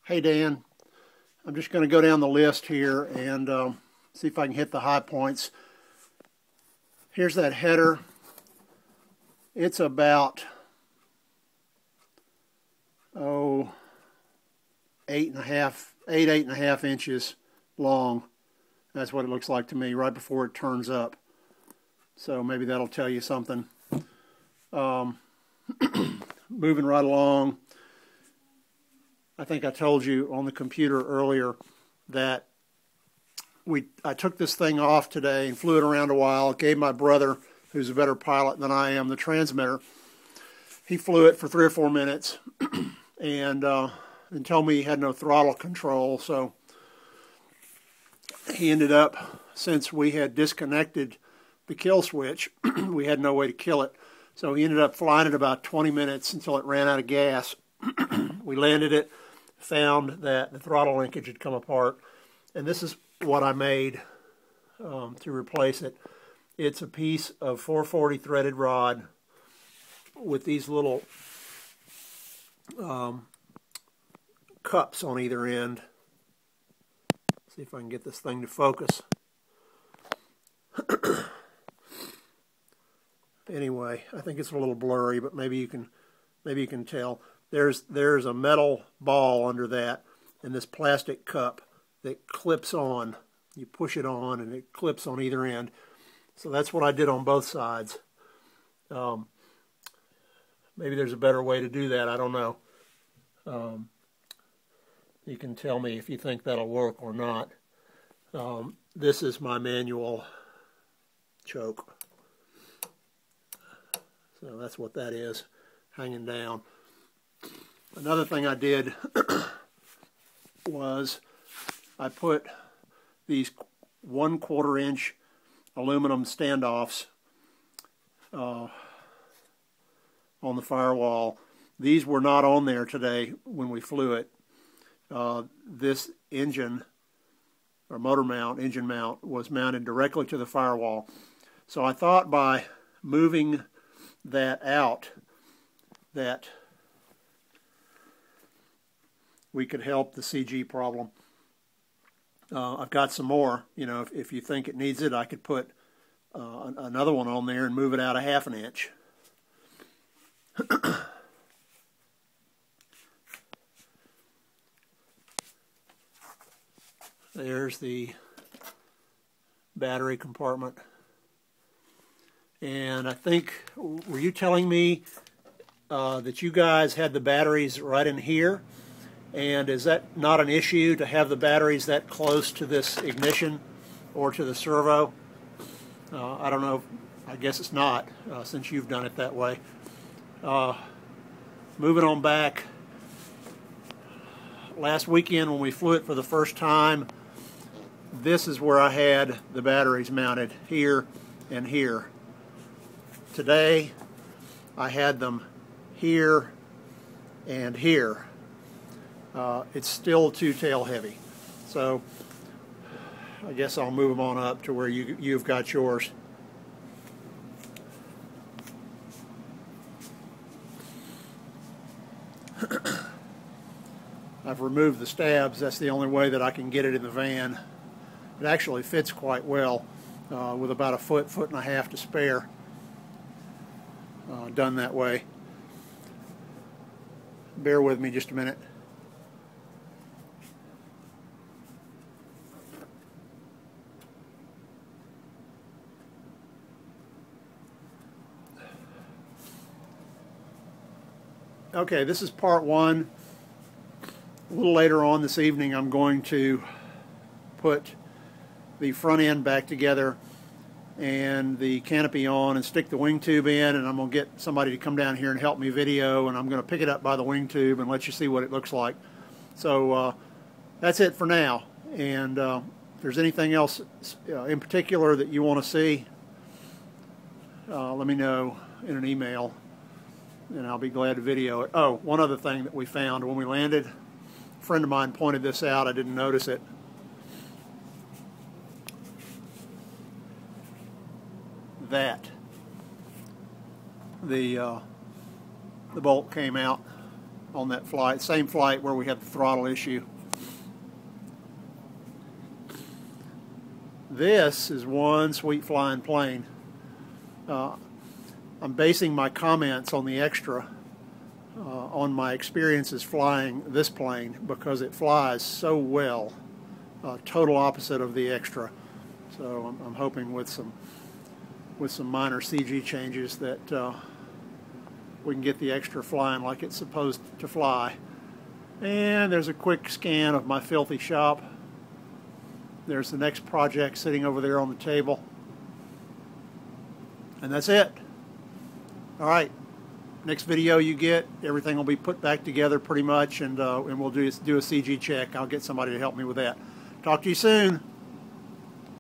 Hey Dan, I'm just going to go down the list here and see if I can hit the high points. Here's that header. It's about eight and a half inches long. That's what it looks like to me right before it turns up. So maybe that'll tell you something. Moving right along. I think I told you on the computer earlier that I took this thing off today and flew it around a while. Gave my brother, who's a better pilot than I am, the transmitter. He flew it for 3 or 4 minutes and told me he had no throttle control. So he ended up, since we had disconnected the kill switch, we had no way to kill it. So he ended up flying it about 20 minutes until it ran out of gas. We landed it, found that the throttle linkage had come apart, and this is what I made to replace it. It's a piece of 440 threaded rod with these little cups on either end. See if I can get this thing to focus. Anyway, I think it's a little blurry, but maybe you can tell. There's a metal ball under that and this plastic cup that clips on. You push it on and it clips on either end. So that's what I did on both sides. Maybe there's a better way to do that. I don't know. You can tell me if you think that'll work or not. This is my manual choke. So that's what that is, hanging down. Another thing I did was I put these 1/4 inch aluminum standoffs on the firewall. These were not on there today when we flew it. This engine or motor mount, engine mount, was mounted directly to the firewall. So I thought by moving that out that we could help the CG problem. I've got some more. You know, if you think it needs it, I could put another one on there and move it out a 1/2 inch. There's the battery compartment. And I think, were you telling me that you guys had the batteries right in here? And is that not an issue to have the batteries that close to this ignition or to the servo? I don't know. I guess it's not, since you've done it that way. Moving on back, last weekend when we flew it for the first time, this is where I had the batteries mounted, here and here. Today, I had them here and here. It's still too tail heavy, so I guess I'll move them on up to where you've got yours. I've removed the stabs. That's the only way that I can get it in the van. It actually fits quite well with about a foot and a half to spare. Done that way. Bear with me just a minute. Okay, this is part one. A little later on this evening, I'm going to put the front end back together and the canopy on and stick the wing tube in, and I'm going to get somebody to come down here and help me video, and I'm going to pick it up by the wing tube and let you see what it looks like. So that's it for now, and if there's anything else in particular that you want to see, let me know in an email and I'll be glad to video it. Oh, one other thing that we found when we landed, a friend of mine pointed this out, I didn't notice it. The bolt came out on that flight, same flight where we had the throttle issue. This is one sweet flying plane. I'm basing my comments on the Extra on my experiences flying this plane because it flies so well, total opposite of the Extra. So I'm hoping with some minor CG changes that we can get the Extra flying like it's supposed to fly. And there's a quick scan of my filthy shop. There's the next project sitting over there on the table. And that's it. All right. Next video you get, everything will be put back together pretty much, and we'll do a CG check. I'll get somebody to help me with that. Talk to you soon.